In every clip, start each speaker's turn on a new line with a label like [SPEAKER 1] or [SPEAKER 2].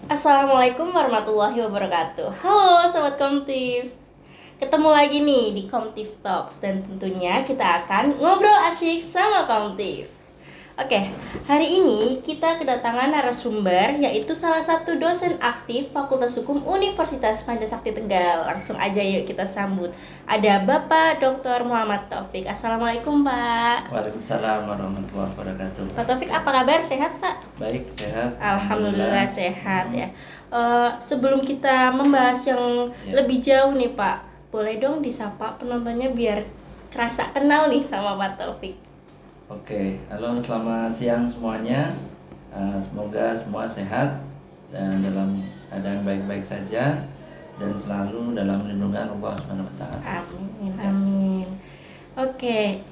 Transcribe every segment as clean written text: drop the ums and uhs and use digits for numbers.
[SPEAKER 1] Assalamualaikum warahmatullahi wabarakatuh. Halo Sobat Komtif. Ketemu lagi nih di Komtif Talks. Dan tentunya kita akan ngobrol asyik sama Komtif. Oke, hari ini kita kedatangan narasumber, yaitu salah satu dosen aktif Fakultas Hukum Universitas Pancasakti Tegal. Langsung aja yuk kita sambut. Ada Bapak Dr. Muhammad Taufik. Assalamualaikum Pak.
[SPEAKER 2] Waalaikumsalam warahmatullahi wabarakatuh.
[SPEAKER 1] Pak Taufik, apa kabar? Sehat Pak?
[SPEAKER 2] Baik, sehat.
[SPEAKER 1] Alhamdulillah sehat ya. Sebelum kita membahas yang
[SPEAKER 2] Ya.
[SPEAKER 1] lebih jauh nih Pak, boleh dong disapa penontonnya biar kerasa kenal nih sama Pak Taufik.
[SPEAKER 2] Oke, halo, selamat siang semuanya. Semoga semua sehat dan dalam keadaan baik-baik saja dan selalu dalam lindungan Allah Subhanahu wa taala.
[SPEAKER 1] Amin, amin. Oke,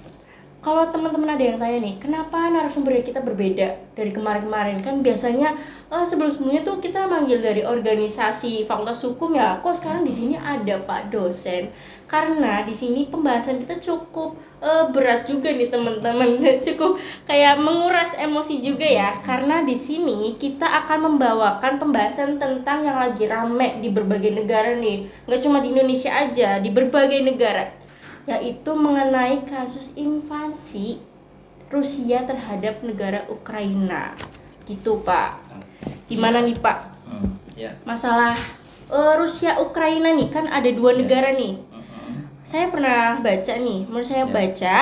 [SPEAKER 1] kalau teman-teman ada yang tanya nih, kenapa narasumbernya kita berbeda dari kemarin-kemarin? Kan biasanya sebelum-sebelumnya tuh kita manggil dari organisasi Fakultas Hukum ya. Kok sekarang di sini ada Pak dosen? Karena di sini pembahasan kita cukup berat juga nih teman-teman. Cukup kayak menguras emosi juga ya. Karena di sini kita akan membawakan pembahasan tentang yang lagi rame di berbagai negara nih. Nggak cuma di Indonesia aja, di berbagai negara, yaitu mengenai kasus invasi Rusia terhadap negara Ukraina. Gitu Pak. Gimana nih Pak?
[SPEAKER 2] Ya.
[SPEAKER 1] Masalah Rusia Ukraina nih kan ada dua
[SPEAKER 2] Ya.
[SPEAKER 1] negara nih. Saya pernah baca nih, menurut saya
[SPEAKER 2] Ya.
[SPEAKER 1] baca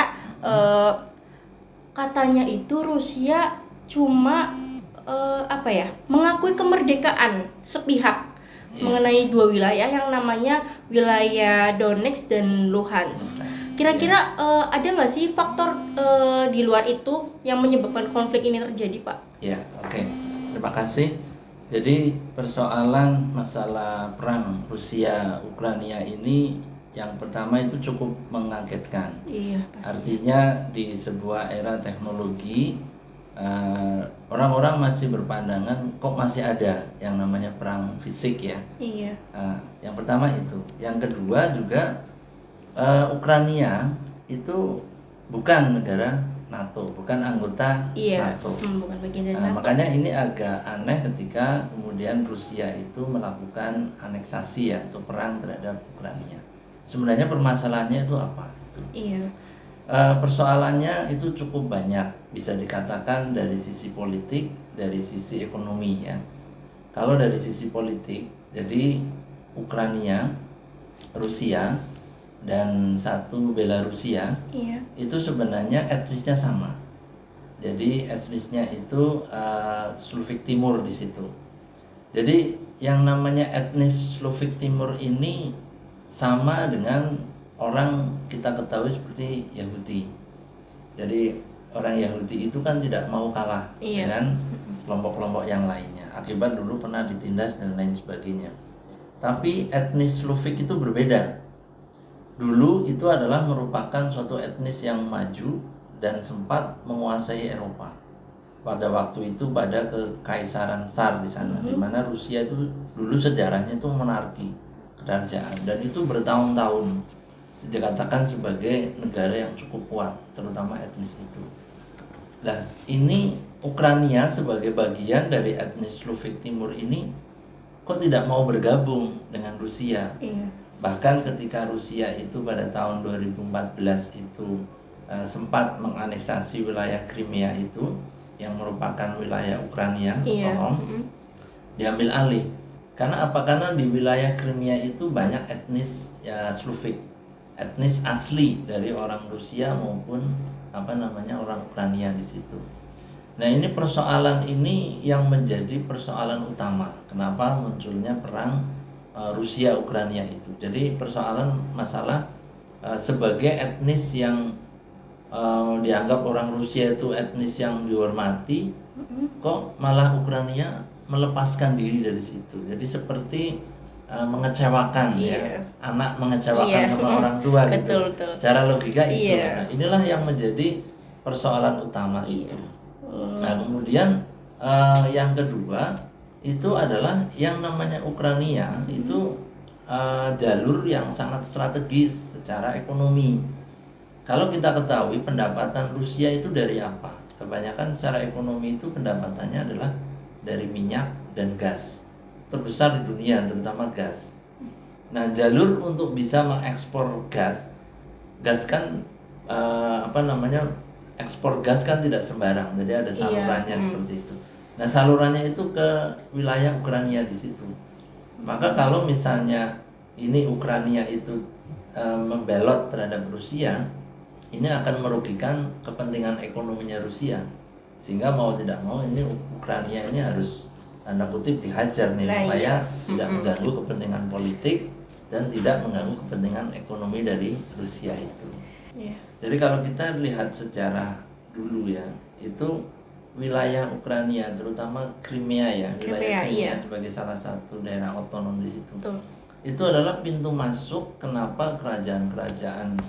[SPEAKER 1] katanya itu Rusia cuma mengakui kemerdekaan sepihak mengenai dua wilayah yang namanya wilayah Donetsk dan Luhansk. Kira-kira ada nggak sih faktor di luar itu yang menyebabkan konflik ini terjadi, Pak?
[SPEAKER 2] Ya, oke. Terima kasih. Jadi persoalan masalah perang Rusia Ukraina ini yang pertama itu cukup mengagetkan.
[SPEAKER 1] Iya, pasti.
[SPEAKER 2] Artinya di sebuah era teknologi orang-orang masih berpandangan kok masih ada yang namanya perang fisik ya.
[SPEAKER 1] Iya.
[SPEAKER 2] Yang pertama itu. Yang kedua juga Ukraina itu bukan negara NATO, bukan anggota NATO.
[SPEAKER 1] Bukan bagian dari NATO.
[SPEAKER 2] Makanya ini agak aneh ketika kemudian Rusia itu melakukan aneksasi ya atau perang terhadap Ukraina. Sebenarnya permasalahannya itu apa?
[SPEAKER 1] Iya.
[SPEAKER 2] Persoalannya itu cukup banyak, bisa dikatakan dari sisi politik, dari sisi ekonomi ya. Kalau dari sisi politik, jadi Ukraina, Rusia, dan satu Belarusia,
[SPEAKER 1] Iya.
[SPEAKER 2] itu sebenarnya etnisnya sama. Jadi etnisnya itu Slovak Timur di situ. Jadi yang namanya etnis Slovak Timur ini sama dengan orang kita ketahui seperti Yahudi. Jadi orang Yahudi itu kan tidak mau kalah dengan kelompok-kelompok yang lainnya. Akibat dulu pernah ditindas dan lain sebagainya. Tapi etnis Slovak itu berbeda. Dulu itu adalah merupakan suatu etnis yang maju dan sempat menguasai Eropa. Pada waktu itu pada kekaisaran Tsar di sana, di mana Rusia itu dulu sejarahnya itu monarki, kerajaan, dan itu bertahun-tahun dikatakan sebagai negara yang cukup kuat, terutama etnis itu. Nah, ini Ukraina sebagai bagian dari etnis Slovak Timur ini kok tidak mau bergabung dengan Rusia.
[SPEAKER 1] Iya.
[SPEAKER 2] Bahkan ketika Rusia itu pada tahun 2014 itu sempat menganeksasi wilayah Crimea itu yang merupakan wilayah Ukraina otonom, diambil alih. Karena apa? Karena di wilayah Crimea itu banyak etnis ya Slovak, etnis asli dari orang Rusia maupun orang Ukraina di situ. Nah, ini persoalan ini yang menjadi persoalan utama. Kenapa munculnya perang Rusia Ukraina itu? Jadi persoalan masalah sebagai etnis yang dianggap orang Rusia itu etnis yang dihormati, kok malah Ukraina melepaskan diri dari situ. Jadi seperti mengecewakan ya, anak mengecewakan sama orang tua gitu.
[SPEAKER 1] Betul.
[SPEAKER 2] Secara logika itu.
[SPEAKER 1] Iya.
[SPEAKER 2] Nah, inilah yang menjadi persoalan utama itu. Nah, kemudian yang kedua itu adalah yang namanya Ukraina itu jalur yang sangat strategis secara ekonomi. Kalau kita ketahui pendapatan Rusia itu dari apa? Kebanyakan secara ekonomi itu pendapatannya adalah dari minyak dan gas. terbesar di dunia, terutama gas. Nah, jalur untuk bisa mengekspor gas kan ekspor gas kan tidak sembarang, jadi ada salurannya seperti itu. Nah, salurannya itu ke wilayah Ukraina di situ. Maka kalau misalnya ini Ukraina itu membelot terhadap Rusia, ini akan merugikan kepentingan ekonominya Rusia, sehingga mau tidak mau ini Ukraina ini harus tanda kutip dihajar nih, supaya tidak mengganggu kepentingan politik dan tidak mengganggu kepentingan ekonomi dari Rusia itu. Jadi kalau kita lihat sejarah dulu ya, itu wilayah Ukraina terutama Crimea ya, wilayah Crimea sebagai salah satu daerah otonom di situ. Itu adalah pintu masuk kenapa kerajaan-kerajaan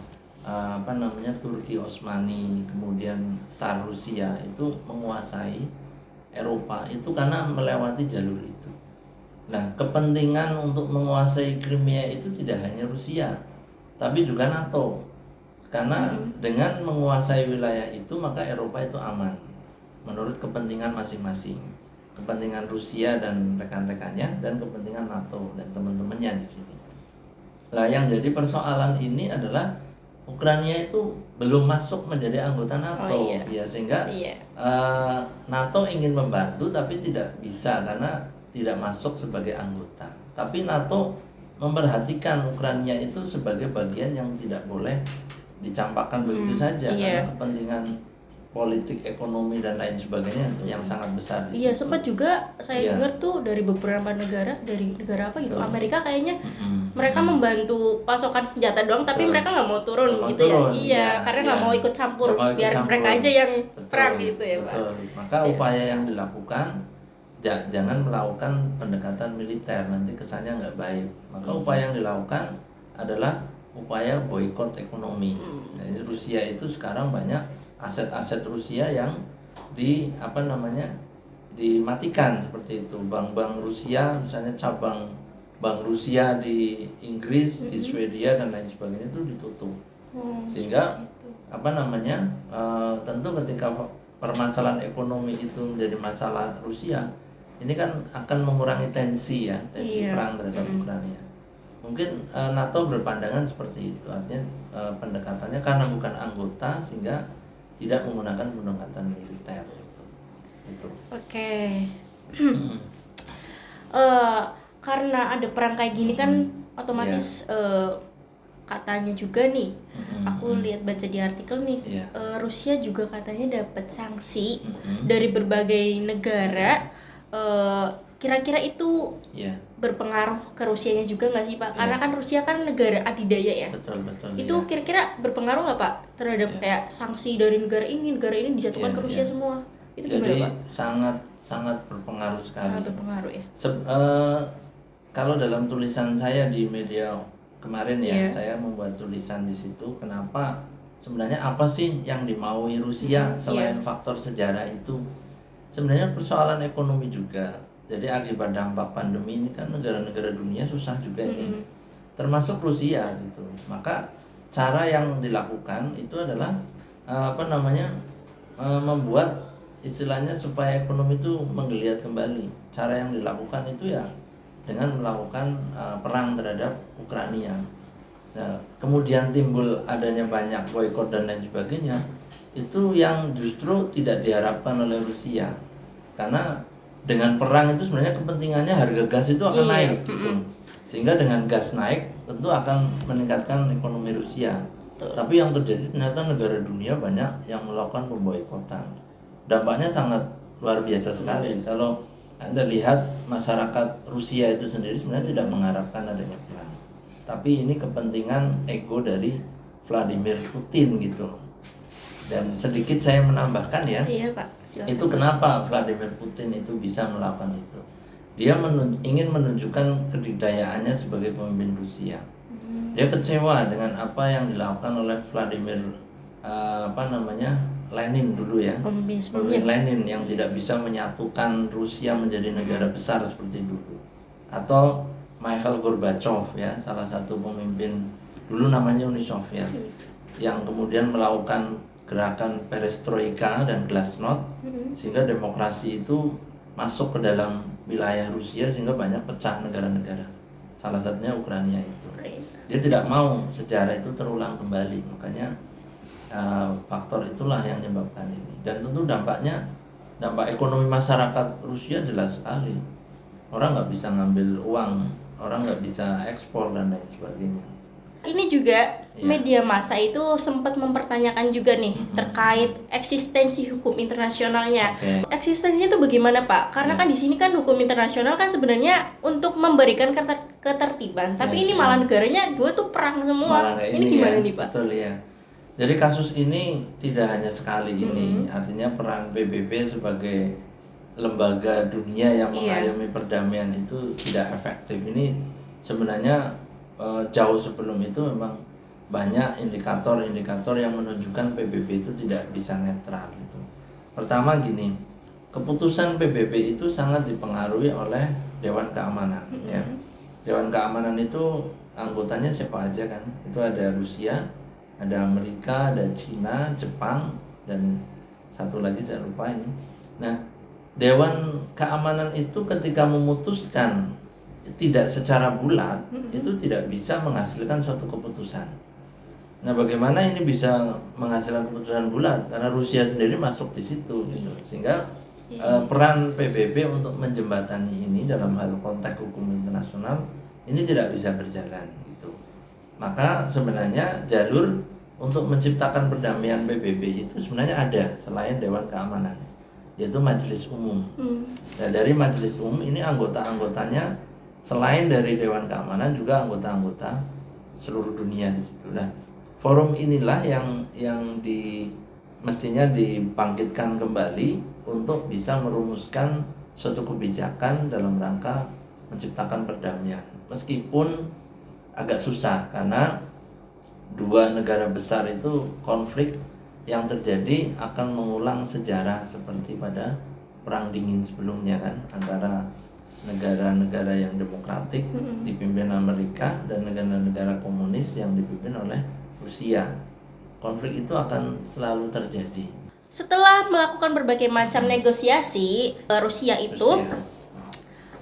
[SPEAKER 2] Turki Utsmani, kemudian Tsar Rusia itu menguasai Eropa itu karena melewati jalur itu. Nah, kepentingan untuk menguasai Crimea itu tidak hanya Rusia, tapi juga NATO. Karena dengan menguasai wilayah itu maka Eropa itu aman menurut kepentingan masing-masing. Kepentingan Rusia dan rekan-rekannya dan kepentingan NATO dan teman-temannya di sini. Nah, yang jadi persoalan ini adalah Ukraina itu belum masuk menjadi anggota NATO, ya, sehingga NATO ingin membantu tapi tidak bisa karena tidak masuk sebagai anggota. Tapi NATO memperhatikan Ukraina itu sebagai bagian yang tidak boleh dicampakkan begitu saja karena kepentingan politik, ekonomi dan lain sebagainya yang sangat besar di situ.
[SPEAKER 1] Sempat juga saya dengar tuh dari beberapa negara, dari negara apa gitu, Amerika kayaknya mereka membantu pasokan senjata doang, tapi mereka nggak mau turun gitu ya. Karena nggak mau ikut campur, biar mereka aja yang perang gitu ya, Pak.
[SPEAKER 2] Maka upaya yang dilakukan jangan melakukan pendekatan militer, nanti kesannya nggak baik. Maka upaya yang dilakukan adalah upaya boikot ekonomi. Jadi Rusia itu sekarang banyak aset-aset Rusia yang dimatikan seperti itu. Bank-bank Rusia, misalnya cabang bank Rusia di Inggris, di Swedia dan lain sebagainya itu ditutup. Sehingga tentu ketika permasalahan ekonomi itu menjadi masalah Rusia, ini kan akan mengurangi tensi perang terhadap Ukraina. Mungkin NATO berpandangan seperti itu, artinya pendekatannya karena bukan anggota sehingga tidak menggunakan pendekatan militer itu.
[SPEAKER 1] Oke. Karena ada perang kayak gini kan otomatis katanya juga nih, aku lihat baca di artikel nih, Rusia juga katanya dapat sanksi dari berbagai negara. Kira-kira itu berpengaruh ke Rusianya juga nggak sih, Pak? Karena kan Rusia kan negara adidaya ya.
[SPEAKER 2] Betul.
[SPEAKER 1] Itu kira-kira berpengaruh nggak, Pak, terhadap kayak sanksi dari negara ini dijatuhkan ke Rusia semua? Itu
[SPEAKER 2] jadi
[SPEAKER 1] gimana, Pak?
[SPEAKER 2] sangat berpengaruh sekali.
[SPEAKER 1] Sangat berpengaruh ya.
[SPEAKER 2] Kalau dalam tulisan saya di media kemarin saya membuat tulisan di situ, kenapa sebenarnya apa sih yang dimaui Rusia selain faktor sejarah itu? Sebenarnya persoalan ekonomi juga. Jadi akibat dampak pandemi ini kan negara-negara dunia susah juga ini, termasuk Rusia gitu. Maka cara yang dilakukan itu adalah membuat istilahnya supaya ekonomi itu menggeliat kembali. Cara yang dilakukan itu ya dengan melakukan perang terhadap Ukraina. Nah, kemudian timbul adanya banyak boikot dan lain sebagainya. Itu yang justru tidak diharapkan oleh Rusia, karena dengan perang itu sebenarnya kepentingannya harga gas itu akan naik gitu. Sehingga dengan gas naik tentu akan meningkatkan ekonomi Rusia. Tapi yang terjadi ternyata negara dunia banyak yang melakukan pemboikotan. Dampaknya sangat luar biasa sekali. Kalau Anda lihat masyarakat Rusia itu sendiri sebenarnya tidak mengharapkan adanya perang. Tapi ini kepentingan ego dari Vladimir Putin gitu. Dan sedikit saya menambahkan ya.
[SPEAKER 1] Iya, Pak. Silakan.
[SPEAKER 2] Itu kenapa Vladimir Putin itu bisa melakukan itu. Dia ingin menunjukkan kedidayaannya sebagai pemimpin Rusia. Dia kecewa dengan apa yang dilakukan oleh Vladimir Lenin dulu ya. Pemimpin Lenin yang tidak bisa menyatukan Rusia menjadi negara besar seperti dulu. Atau Mikhail Gorbachev ya, salah satu pemimpin dulu namanya Uni Soviet, yang kemudian melakukan gerakan perestroika dan glasnost, sehingga demokrasi itu masuk ke dalam wilayah Rusia sehingga banyak pecah negara-negara. Salah satunya Ukraina itu. Dia tidak mau sejarah itu terulang kembali, makanya faktor itulah yang menyebabkan ini. Dan tentu dampak ekonomi masyarakat Rusia jelas sekali. Orang nggak bisa ngambil uang, orang nggak bisa ekspor dan lain sebagainya.
[SPEAKER 1] Ini juga
[SPEAKER 2] Iya.
[SPEAKER 1] media massa itu sempat mempertanyakan juga nih terkait eksistensi hukum internasionalnya.
[SPEAKER 2] Oke.
[SPEAKER 1] Eksistensinya itu bagaimana, Pak? Karena
[SPEAKER 2] Ya.
[SPEAKER 1] kan di sini kan hukum internasional kan sebenarnya untuk memberikan ketertiban, tapi
[SPEAKER 2] Ya,
[SPEAKER 1] ini
[SPEAKER 2] ya.
[SPEAKER 1] malah negaranya dua tuh perang semua.
[SPEAKER 2] Malah kayak
[SPEAKER 1] Ini gimana
[SPEAKER 2] ya.
[SPEAKER 1] nih, Pak?
[SPEAKER 2] Betul ya. Jadi kasus ini tidak hanya sekali ini, artinya peran PBB sebagai lembaga dunia yang
[SPEAKER 1] Iya.
[SPEAKER 2] mengayomi perdamaian itu tidak efektif. Ini sebenarnya jauh sebelum itu memang banyak indikator-indikator yang menunjukkan PBB itu tidak bisa netral itu. Pertama gini, keputusan PBB itu sangat dipengaruhi oleh Dewan Keamanan ya. Dewan Keamanan itu anggotanya siapa aja kan? Itu ada Rusia, ada Amerika, ada Cina, Jepang, dan satu lagi saya lupa ini. Nah, Dewan Keamanan itu ketika memutuskan tidak secara bulat, itu tidak bisa menghasilkan suatu keputusan. Nah, bagaimana ini bisa menghasilkan keputusan bulat? Karena Rusia sendiri masuk di situ, gitu. Sehingga peran PBB untuk menjembatani ini dalam hal konteks hukum internasional ini tidak bisa berjalan, gitu. Maka sebenarnya jalur untuk menciptakan perdamaian PBB itu sebenarnya ada selain Dewan Keamanan, yaitu Majelis Umum. Nah, dari Majelis Umum ini anggota-anggotanya selain dari Dewan Keamanan juga anggota-anggota seluruh dunia di situ. Nah, forum inilah yang mestinya dibangkitkan kembali untuk bisa merumuskan suatu kebijakan dalam rangka menciptakan perdamaian. Meskipun agak susah karena dua negara besar itu konflik yang terjadi akan mengulang sejarah seperti pada Perang Dingin sebelumnya kan, antara negara-negara yang demokratik dipimpin Amerika dan negara-negara komunis yang dipimpin oleh Rusia. Konflik itu akan selalu terjadi.
[SPEAKER 1] Setelah melakukan berbagai macam negosiasi, Rusia itu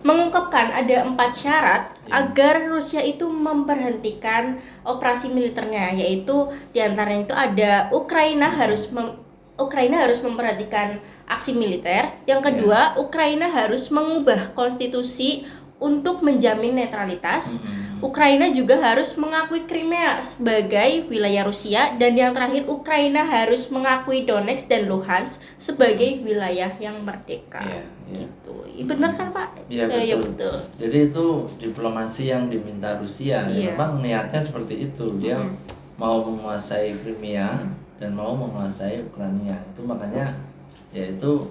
[SPEAKER 1] mengungkapkan ada 4 syarat agar Rusia itu memberhentikan operasi militernya, yaitu diantaranya itu ada Ukraina harus memperhatikan aksi militer. Yang kedua, Ukraina harus mengubah konstitusi untuk menjamin netralitas. Ukraina juga harus mengakui Crimea sebagai wilayah Rusia, dan yang terakhir Ukraina harus mengakui Donetsk dan Luhansk sebagai wilayah yang merdeka. Gitu. Benar kan, Pak?
[SPEAKER 2] Iya, betul.
[SPEAKER 1] Ya, betul.
[SPEAKER 2] Jadi itu diplomasi yang diminta Rusia. Memang niatnya seperti itu. Dia mau menguasai Crimea dan mau menguasai Ukraina. Itu makanya yaitu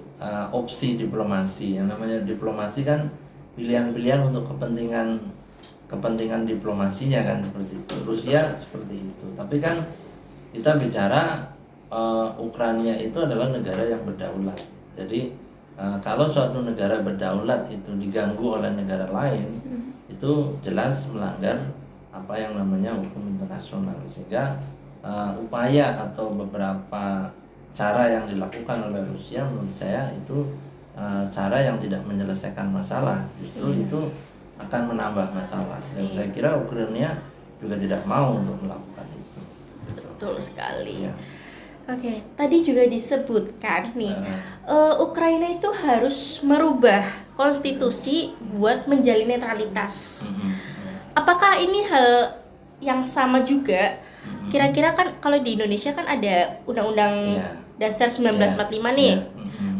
[SPEAKER 2] opsi diplomasi. Yang namanya diplomasi kan pilihan-pilihan untuk kepentingan diplomasinya kan, seperti itu. Rusia seperti itu. Tapi kan kita bicara Ukraina itu adalah negara yang berdaulat. Jadi kalau suatu negara berdaulat itu diganggu oleh negara lain, itu jelas melanggar apa yang namanya hukum internasional. Sehingga upaya atau beberapa cara yang dilakukan oleh Rusia menurut saya itu cara yang tidak menyelesaikan masalah, justru itu akan menambah masalah. Dan saya kira Ukraina juga tidak mau untuk melakukan itu.
[SPEAKER 1] Betul sekali. Oke, tadi juga disebutkan nih, Ukraina itu harus merubah konstitusi buat menjalin netralitas. Apakah ini hal yang sama juga? Kira-kira kan kalau di Indonesia kan ada Undang-Undang Dasar 1945 nih,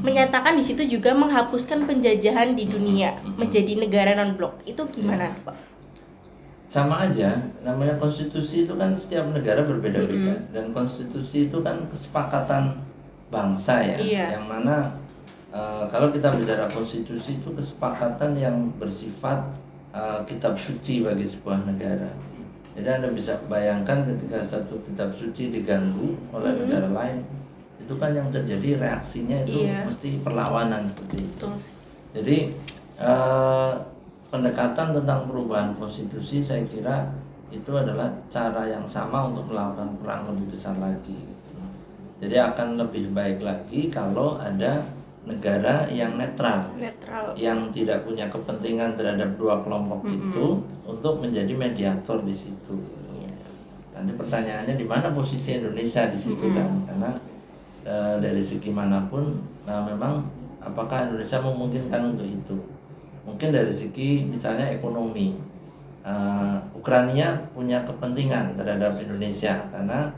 [SPEAKER 1] menyatakan di situ juga menghapuskan penjajahan di dunia menjadi negara non-blok. Itu gimana, Pak?
[SPEAKER 2] Sama aja, namanya konstitusi itu kan setiap negara berbeda-beda, dan konstitusi itu kan kesepakatan bangsa ya, yang mana kalau kita bicara konstitusi itu kesepakatan yang bersifat kitab suci bagi sebuah negara. Jadi Anda bisa bayangkan ketika satu kitab suci diganggu oleh negara lain, itu kan yang terjadi reaksinya itu mesti perlawanan seperti itu. Jadi pendekatan tentang perubahan konstitusi saya kira itu adalah cara yang sama untuk melakukan perang lebih besar lagi. Jadi akan lebih baik lagi kalau ada negara yang netral, yang tidak punya kepentingan terhadap dua kelompok itu untuk menjadi mediator di situ. Nanti pertanyaannya di mana posisi Indonesia di situ kan? Karena dari segi manapun, memang apakah Indonesia memungkinkan untuk itu? Mungkin dari segi misalnya ekonomi, Ukraina punya kepentingan terhadap Indonesia karena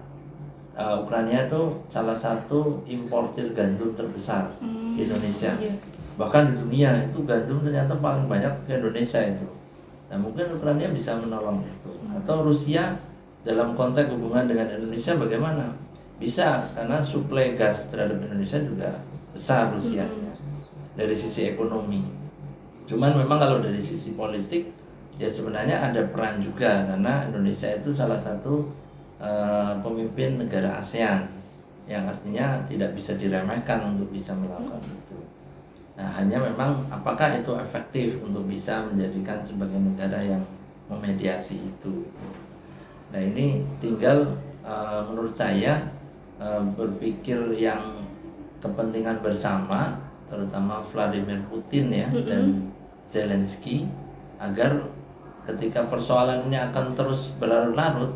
[SPEAKER 2] Ukraina itu salah satu importir gandum terbesar di Indonesia. Bahkan di dunia itu gandum ternyata paling banyak ke Indonesia itu. Nah mungkin Ukraina bisa menolong itu. Atau Rusia dalam konteks hubungan dengan Indonesia bagaimana? Bisa, karena suplai gas terhadap Indonesia juga besar Rusia dari sisi ekonomi. Cuman memang kalau dari sisi politik ya sebenarnya ada peran juga, karena Indonesia itu salah satu pemimpin negara ASEAN, yang artinya tidak bisa diremehkan untuk bisa melakukan itu. Nah hanya memang apakah itu efektif untuk bisa menjadikan sebagai negara yang memediasi itu. Nah ini tinggal menurut saya berpikir yang kepentingan bersama, terutama Vladimir Putin ya dan Zelensky, agar ketika persoalan ini akan terus berlarut-larut,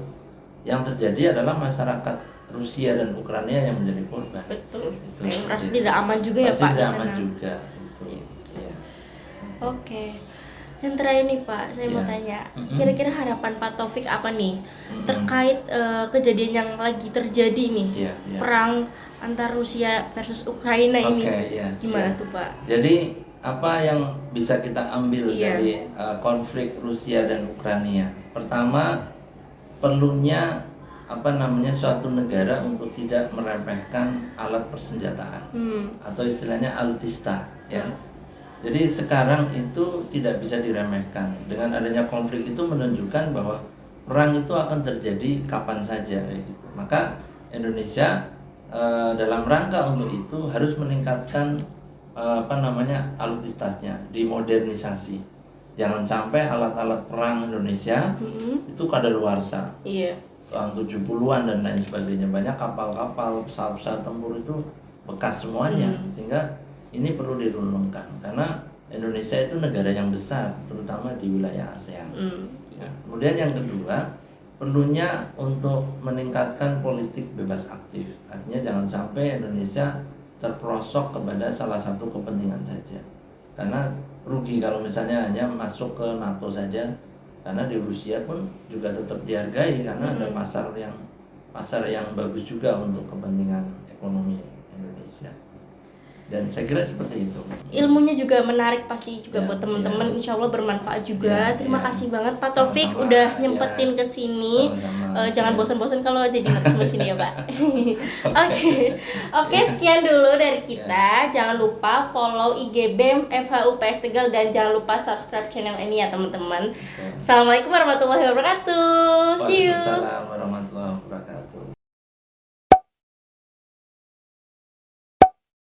[SPEAKER 2] yang terjadi adalah masyarakat Rusia dan Ukraina yang menjadi korban.
[SPEAKER 1] Betul.
[SPEAKER 2] Itu
[SPEAKER 1] Yang merasa tidak aman juga ya Pak.
[SPEAKER 2] tidak aman juga. Ya.
[SPEAKER 1] Oke. Yang terakhir nih Pak, saya mau tanya, kira-kira harapan Pak Taufik apa nih terkait kejadian yang lagi terjadi nih, perang antar Rusia versus Ukraina ini, gimana tuh Pak?
[SPEAKER 2] Jadi apa yang bisa kita ambil dari konflik Rusia dan Ukraina? Pertama, perlunya suatu negara untuk tidak meremehkan alat persenjataan atau istilahnya alutista ya. Jadi sekarang itu tidak bisa diremehkan. Dengan adanya konflik itu menunjukkan bahwa perang itu akan terjadi kapan saja gitu. Maka Indonesia dalam rangka untuk itu harus meningkatkan alutsistanya, dimodernisasi. Jangan sampai alat-alat perang Indonesia itu kadaluarsa. Tahun 70-an dan lain sebagainya, banyak kapal-kapal, pesawat-pesawat tempur itu bekas semuanya, sehingga ini perlu dirunungkan karena Indonesia itu negara yang besar, terutama di wilayah ASEAN. Ya. Kemudian yang kedua, perlunya untuk meningkatkan politik bebas aktif. Artinya jangan sampai Indonesia terperosok kepada salah satu kepentingan saja. Karena rugi kalau misalnya hanya masuk ke NATO saja. Karena di Rusia pun juga tetap dihargai karena ada pasar yang bagus juga untuk kepentingan ekonomi Indonesia. Dan saya kira seperti itu.
[SPEAKER 1] Ilmunya juga menarik pasti juga buat teman-teman, insya Allah bermanfaat juga. Terima kasih banget Pak Taufik udah nyempetin ke sini. Jangan bosan-bosan kalau jadi narasumber sini ya Pak. Oke, sekian dulu dari kita. Jangan lupa follow IG BEM FHU PS Tegal dan jangan lupa subscribe channel ini ya teman-teman. Assalamualaikum warahmatullahi wabarakatuh. See you.